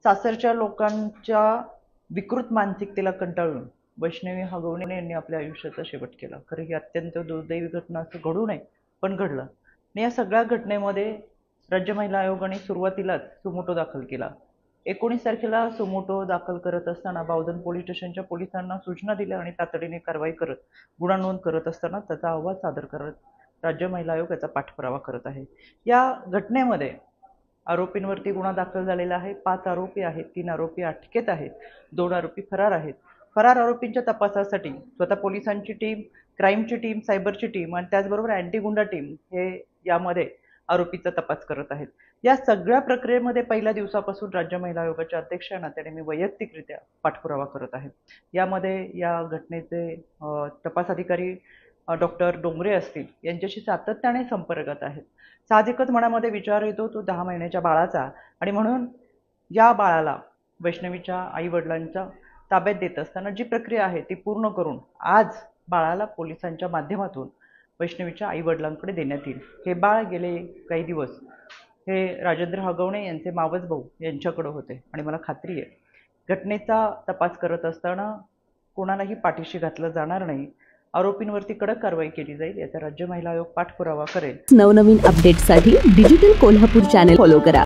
सासरच्या लोकांच्या विकृत मानसिकतेला कंटाळून वैष्णवी हगवणे यांनी आपल्या आयुष्याचा शेवट केला। खरं ही अत्यंत दुर्दैवी घटना असं घडू नये, पण घडलं। आणि या सगळ्या घटनेमध्ये राज्य महिला आयोगाने सुरुवातीलाच सुमोटो दाखल केला। 19 तारखेला सुमोटो दाखल करत असताना बावधन पोलीस स्टेशनच्या पोलिसांना सूचना दिल्या आणि तातडीने कारवाई करत गुन्हा नोंद करत असताना त्याचा अहवाल सादर करत राज्य महिला आयोग याचा पाठपुरावा करत आहे। या घटनेमध्ये आरोपींवरती गुन्हा दाखल झालेला आहे। 5 आरोपी आहेत, 3 आरोपी अटकेत आहेत, 2 आरोपी फरार आहेत। फरार आरोपींच्या तपासासाठी स्वतः पोलिसांची टीम, क्राईमची टीम, सायबरची टीम आणि त्याचबरोबर अँटी गुंडा टीम हे यामध्ये आरोपीचा तपास करत आहेत। या सगळ्या प्रक्रियेमध्ये पहिल्या दिवसापासून राज्य महिला आयोगाच्या अध्यक्ष या नात्याने मी वैयक्तिकरित्या पाठपुरावा करत आहे। यामध्ये या घटनेचे तपास अधिकारी डॉक्टर डोंगरे असतील यांच्याशी सातत्याने संपर्कात आहेत। साहजिकच मनामध्ये विचार येतो तो 10 महिन्याच्या बाळाचा, आणि म्हणून या बाळाला वैष्णवीच्या आई वडिलांच्या ताब्यात देत असताना जी प्रक्रिया आहे ती पूर्ण करून आज बाळाला पोलिसांच्या माध्यमातून वैष्णवीच्या आई वडिलांकडे देण्यात येईल। हे बाळ गेले काही दिवस हे राजेंद्र हगवणे यांचे मावस भाऊ यांच्याकडे होते आणि मला खात्री आहे घटनेचा तपास करत असताना कोणालाही पाठीशी घातलं जाणार नाही। आरोपींवरती कडक कारवाई केली जाईल याचा राज्य महिला आयोग पाठपुरावा करेल। नवनवीन अपडेट्ससाठी डिजिटल कोल्हापूर चॅनल फॉलो करा।